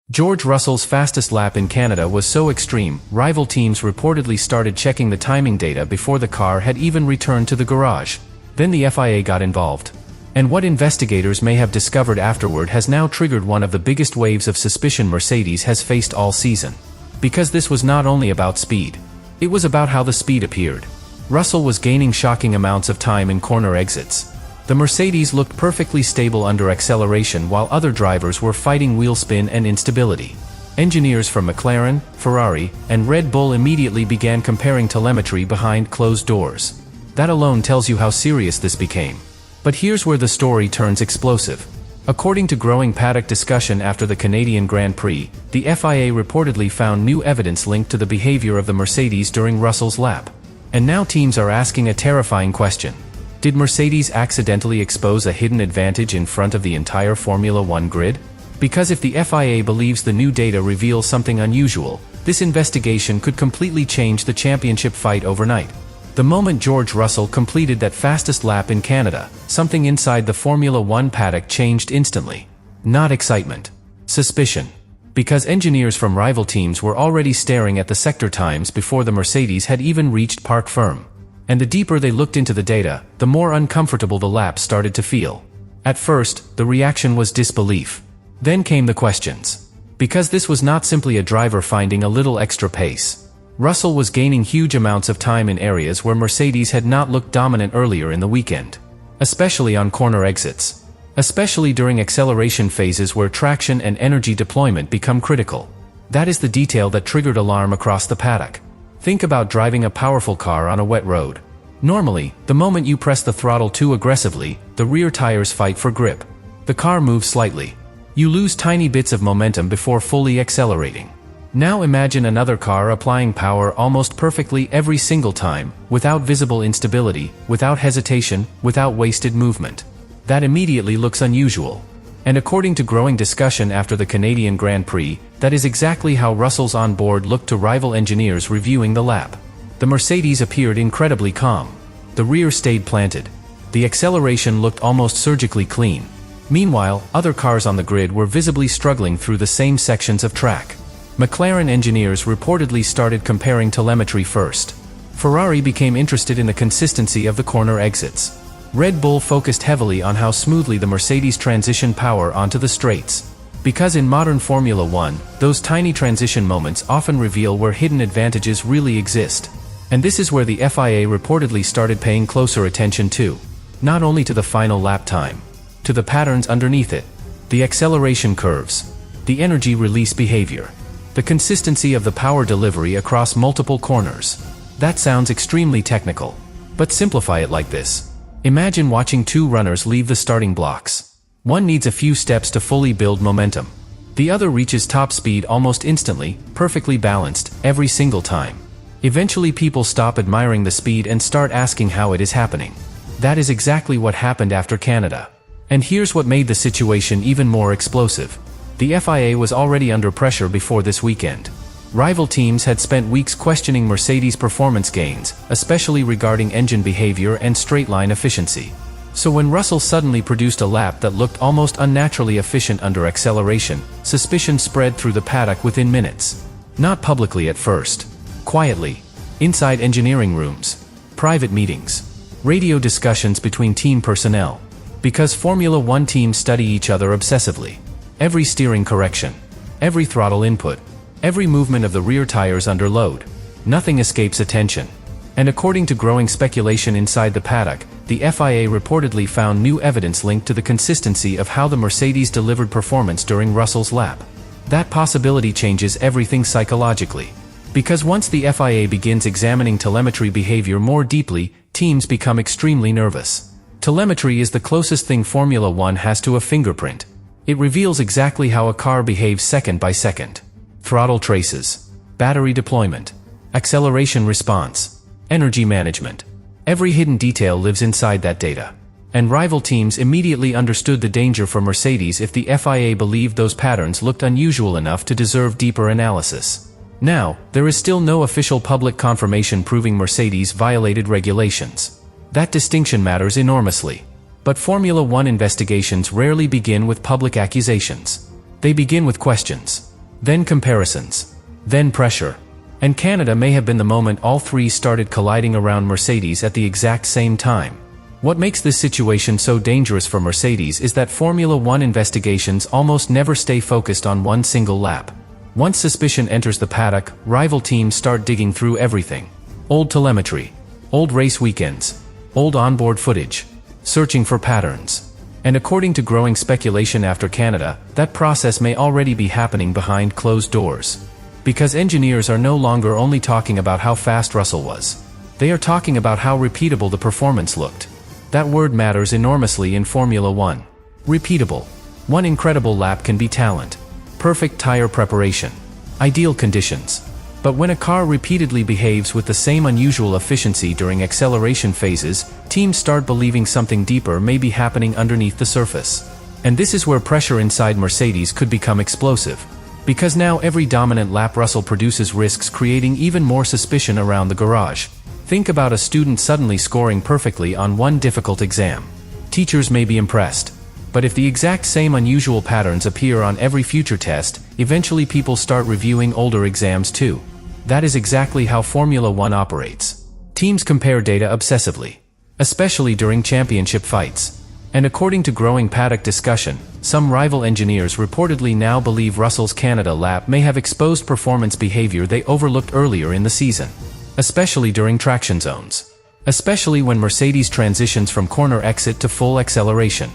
George Russell's fastest lap in Canada was so extreme, rival teams reportedly started checking the timing data before the car had even returned to the garage. Then the FIA got involved. And what investigators may have discovered afterward has now triggered one of the biggest waves of suspicion Mercedes has faced all season. Because this was not only about speed. It was about how the speed appeared. Russell was gaining shocking amounts of time in corner exits. The Mercedes looked perfectly stable under acceleration while other drivers were fighting wheel spin and instability. Engineers from McLaren, Ferrari, and Red Bull immediately began comparing telemetry behind closed doors. That alone tells you how serious this became. But here's where the story turns explosive. According to growing paddock discussion after the Canadian Grand Prix, the FIA reportedly found new evidence linked to the behavior of the Mercedes during Russell's lap. And now teams are asking a terrifying question. Did Mercedes accidentally expose a hidden advantage in front of the entire Formula One grid? Because if the FIA believes the new data reveals something unusual, this investigation could completely change the championship fight overnight. The moment George Russell completed that fastest lap in Canada, something inside the Formula One paddock changed instantly. Not excitement. Suspicion. Because engineers from rival teams were already staring at the sector times before the Mercedes had even reached parc ferme. And the deeper they looked into the data, the more uncomfortable the lap started to feel. At first, the reaction was disbelief. Then came the questions. Because this was not simply a driver finding a little extra pace. Russell was gaining huge amounts of time in areas where Mercedes had not looked dominant earlier in the weekend. Especially on corner exits. Especially during acceleration phases where traction and energy deployment become critical. That is the detail that triggered alarm across the paddock. Think about driving a powerful car on a wet road. Normally, the moment you press the throttle too aggressively, the rear tires fight for grip. The car moves slightly. You lose tiny bits of momentum before fully accelerating. Now imagine another car applying power almost perfectly every single time, without visible instability, without hesitation, without wasted movement. That immediately looks unusual. And according to growing discussion after the Canadian Grand Prix, that is exactly how Russell's onboard looked to rival engineers reviewing the lap. The Mercedes appeared incredibly calm. The rear stayed planted. The acceleration looked almost surgically clean. Meanwhile, other cars on the grid were visibly struggling through the same sections of track. McLaren engineers reportedly started comparing telemetry first. Ferrari became interested in the consistency of the corner exits. Red Bull focused heavily on how smoothly the Mercedes transitioned power onto the straights. Because in modern Formula One, those tiny transition moments often reveal where hidden advantages really exist. And this is where the FIA reportedly started paying closer attention to. Not only to the final lap time. To the patterns underneath it. The acceleration curves. The energy release behavior. The consistency of the power delivery across multiple corners. That sounds extremely technical. But simplify it like this. Imagine watching two runners leave the starting blocks. One needs a few steps to fully build momentum. The other reaches top speed almost instantly, perfectly balanced, every single time. Eventually people stop admiring the speed and start asking how it is happening. That is exactly what happened after Canada. And here's what made the situation even more explosive. The FIA was already under pressure before this weekend. Rival teams had spent weeks questioning Mercedes' performance gains, especially regarding engine behavior and straight-line efficiency. So when Russell suddenly produced a lap that looked almost unnaturally efficient under acceleration, suspicion spread through the paddock within minutes. Not publicly at first. Quietly. Inside engineering rooms. Private meetings. Radio discussions between team personnel. Because Formula One teams study each other obsessively. Every steering correction. Every throttle input. Every movement of the rear tires under load. Nothing escapes attention. And according to growing speculation inside the paddock, the FIA reportedly found new evidence linked to the consistency of how the Mercedes delivered performance during Russell's lap. That possibility changes everything psychologically. Because once the FIA begins examining telemetry behavior more deeply, teams become extremely nervous. Telemetry is the closest thing Formula One has to a fingerprint. It reveals exactly how a car behaves second by second. Throttle traces, battery deployment, acceleration response, energy management. Every hidden detail lives inside that data. And rival teams immediately understood the danger for Mercedes if the FIA believed those patterns looked unusual enough to deserve deeper analysis. Now, there is still no official public confirmation proving Mercedes violated regulations. That distinction matters enormously. But Formula One investigations rarely begin with public accusations. They begin with questions. then comparisons, then pressure. And Canada may have been the moment all three started colliding around Mercedes at the exact same time. What makes this situation so dangerous for Mercedes is that Formula One investigations almost never stay focused on one single lap. Once suspicion enters the paddock, rival teams start digging through everything. Old telemetry, old race weekends, old onboard footage, searching for patterns. And according to growing speculation after Canada, that process may already be happening behind closed doors. Because engineers are no longer only talking about how fast Russell was. They are talking about how repeatable the performance looked. That word matters enormously in Formula One. Repeatable. One incredible lap can be talent. Perfect tire preparation. Ideal conditions. But when a car repeatedly behaves with the same unusual efficiency during acceleration phases, teams start believing something deeper may be happening underneath the surface. And this is where pressure inside Mercedes could become explosive. Because now every dominant lap Russell produces risks creating even more suspicion around the garage. Think about a student suddenly scoring perfectly on one difficult exam. Teachers may be impressed. But if the exact same unusual patterns appear on every future test, eventually people start reviewing older exams too. That is exactly how Formula One operates. Teams compare data obsessively, especially during championship fights. And according to growing paddock discussion, some rival engineers reportedly now believe Russell's Canada lap may have exposed performance behavior they overlooked earlier in the season. Especially during traction zones. Especially when Mercedes transitions from corner exit to full acceleration.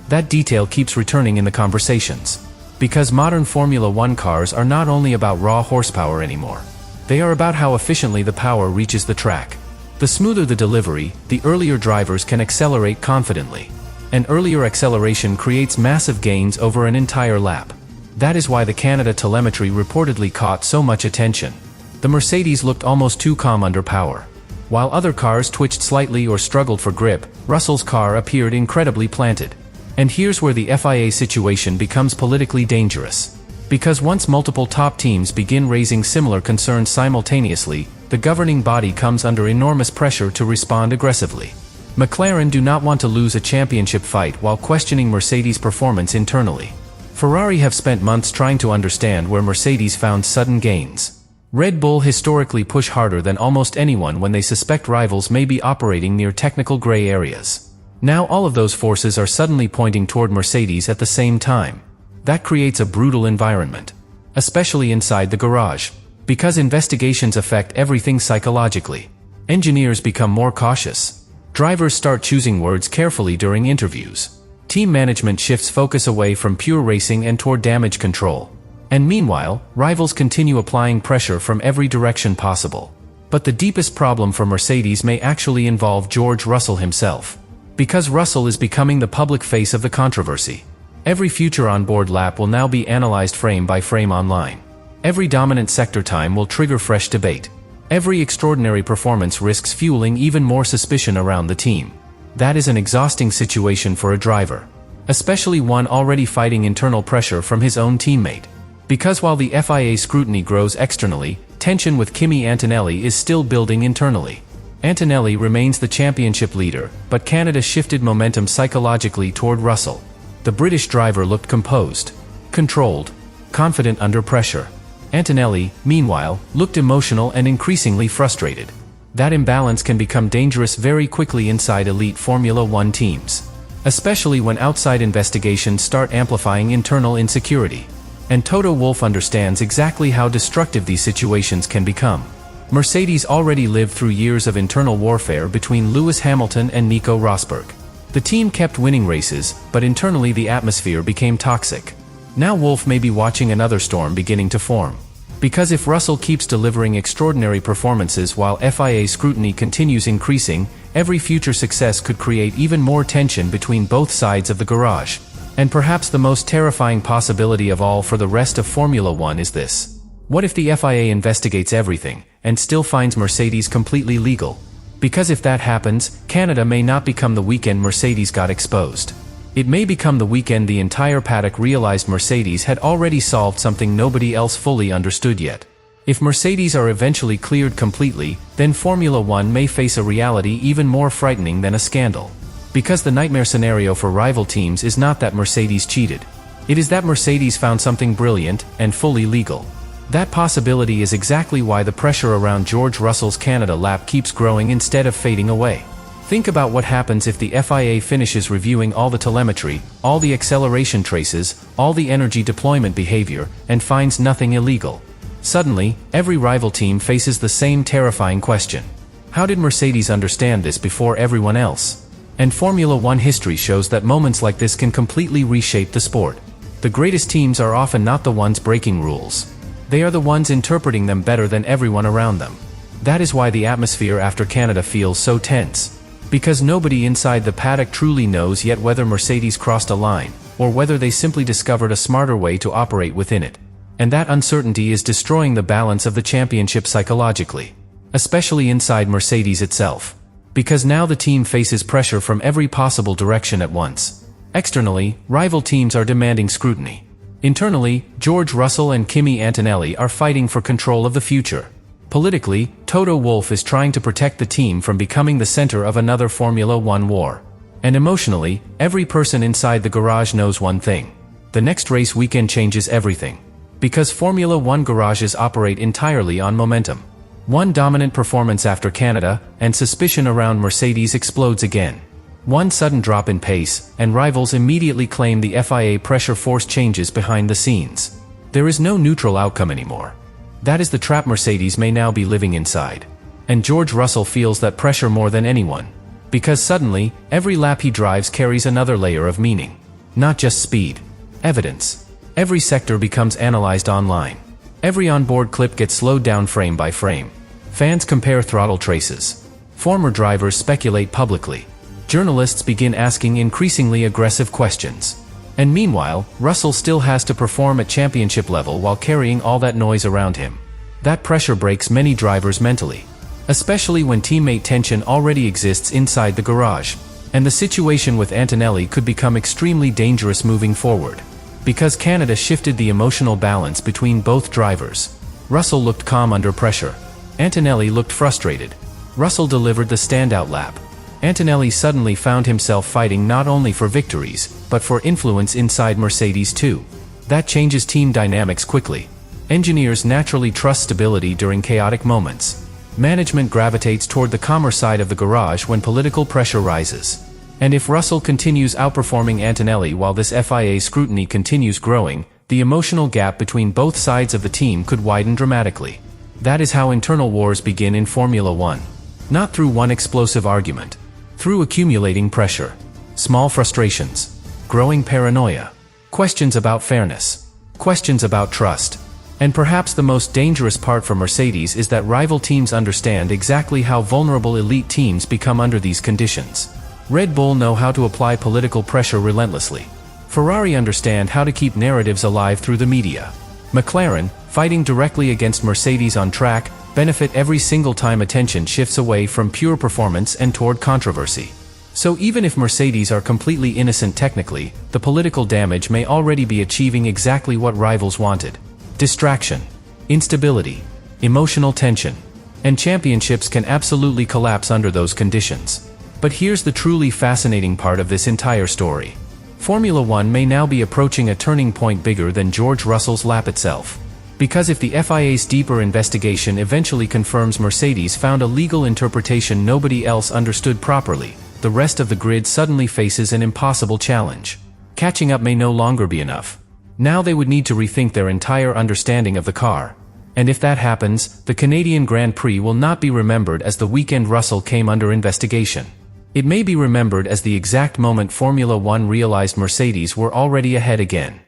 That detail keeps returning in the conversations. Because modern Formula One cars are not only about raw horsepower anymore. They are about how efficiently the power reaches the track. The smoother the delivery, the earlier drivers can accelerate confidently. And earlier acceleration creates massive gains over an entire lap. That is why the Canada telemetry reportedly caught so much attention. The Mercedes looked almost too calm under power. While other cars twitched slightly or struggled for grip, Russell's car appeared incredibly planted. And here's where the FIA situation becomes politically dangerous. Because once multiple top teams begin raising similar concerns simultaneously, the governing body comes under enormous pressure to respond aggressively. McLaren do not want to lose a championship fight while questioning Mercedes' performance internally. Ferrari have spent months trying to understand where Mercedes found sudden gains. Red Bull historically push harder than almost anyone when they suspect rivals may be operating near technical gray areas. Now all of those forces are suddenly pointing toward Mercedes at the same time. That creates a brutal environment. Especially inside the garage. Because investigations affect everything psychologically. Engineers become more cautious. Drivers start choosing words carefully during interviews. Team management shifts focus away from pure racing and toward damage control. And meanwhile, rivals continue applying pressure from every direction possible. But the deepest problem for Mercedes may actually involve George Russell himself. Because Russell is becoming the public face of the controversy. Every future onboard lap will now be analyzed frame by frame online. Every dominant sector time will trigger fresh debate. Every extraordinary performance risks fueling even more suspicion around the team. That is an exhausting situation for a driver. Especially one already fighting internal pressure from his own teammate. Because while the FIA scrutiny grows externally, tension with Kimi Antonelli is still building internally. Antonelli remains the championship leader, but Canada shifted momentum psychologically toward Russell. The British driver looked composed, controlled, confident under pressure. Antonelli, meanwhile, looked emotional and increasingly frustrated. That imbalance can become dangerous very quickly inside elite Formula One teams. Especially when outside investigations start amplifying internal insecurity. And Toto Wolff understands exactly how destructive these situations can become. Mercedes already lived through years of internal warfare between Lewis Hamilton and Nico Rosberg. The team kept winning races, but internally the atmosphere became toxic. Now Wolff may be watching another storm beginning to form. Because if Russell keeps delivering extraordinary performances while FIA scrutiny continues increasing, every future success could create even more tension between both sides of the garage. And perhaps the most terrifying possibility of all for the rest of Formula One is this. What if the FIA investigates everything, and still finds Mercedes completely legal? Because if that happens, Canada may not become the weekend Mercedes got exposed. It may become the weekend the entire paddock realized Mercedes had already solved something nobody else fully understood yet. If Mercedes are eventually cleared completely, then Formula One may face a reality even more frightening than a scandal. Because the nightmare scenario for rival teams is not that Mercedes cheated. It is that Mercedes found something brilliant and fully legal. That possibility is exactly why the pressure around George Russell's Canada lap keeps growing instead of fading away. Think about what happens if the FIA finishes reviewing all the telemetry, all the acceleration traces, all the energy deployment behavior, and finds nothing illegal. Suddenly, every rival team faces the same terrifying question. How did Mercedes understand this before everyone else? And Formula One history shows that moments like this can completely reshape the sport. The greatest teams are often not the ones breaking rules. They are the ones interpreting them better than everyone around them. That is why the atmosphere after Canada feels so tense. Because nobody inside the paddock truly knows yet whether Mercedes crossed a line, or whether they simply discovered a smarter way to operate within it. And that uncertainty is destroying the balance of the championship psychologically. Especially inside Mercedes itself. Because now the team faces pressure from every possible direction at once. Externally, rival teams are demanding scrutiny. Internally, George Russell and Kimi Antonelli are fighting for control of the future. Politically, Toto Wolff is trying to protect the team from becoming the center of another Formula One war. And emotionally, every person inside the garage knows one thing. The next race weekend changes everything. Because Formula One garages operate entirely on momentum. One dominant performance after Canada, and suspicion around Mercedes explodes again. One sudden drop in pace, and rivals immediately claim the FIA pressure force changes behind the scenes. There is no neutral outcome anymore. That is the trap Mercedes may now be living inside. And George Russell feels that pressure more than anyone. Because suddenly, every lap he drives carries another layer of meaning. Not just speed. Evidence. Every sector becomes analyzed online. Every onboard clip gets slowed down frame by frame. Fans compare throttle traces. Former drivers speculate publicly. Journalists begin asking increasingly aggressive questions. And meanwhile, Russell still has to perform at championship level while carrying all that noise around him. That pressure breaks many drivers mentally. Especially when teammate tension already exists inside the garage. And the situation with Antonelli could become extremely dangerous moving forward. Because Canada shifted the emotional balance between both drivers. Russell looked calm under pressure. Antonelli looked frustrated. Russell delivered the standout lap. Antonelli suddenly found himself fighting not only for victories, but for influence inside Mercedes too. That changes team dynamics quickly. Engineers naturally trust stability during chaotic moments. Management gravitates toward the calmer side of the garage when political pressure rises. And if Russell continues outperforming Antonelli while this FIA scrutiny continues growing, the emotional gap between both sides of the team could widen dramatically. That is how internal wars begin in Formula One. Not through one explosive argument. Through accumulating pressure, small frustrations, growing paranoia, questions about fairness, questions about trust. And perhaps the most dangerous part for Mercedes is that rival teams understand exactly how vulnerable elite teams become under these conditions. Red Bull know how to apply political pressure relentlessly. Ferrari understand how to keep narratives alive through the media. McLaren, fighting directly against Mercedes on track, benefit every single time attention shifts away from pure performance and toward controversy. So even if Mercedes are completely innocent technically, the political damage may already be achieving exactly what rivals wanted. Distraction, instability, emotional tension, and championships can absolutely collapse under those conditions. But here's the truly fascinating part of this entire story. Formula One may now be approaching a turning point bigger than George Russell's lap itself. Because if the FIA's deeper investigation eventually confirms Mercedes found a legal interpretation nobody else understood properly, the rest of the grid suddenly faces an impossible challenge. Catching up may no longer be enough. Now they would need to rethink their entire understanding of the car. And if that happens, the Canadian Grand Prix will not be remembered as the weekend Russell came under investigation. It may be remembered as the exact moment Formula One realized Mercedes were already ahead again.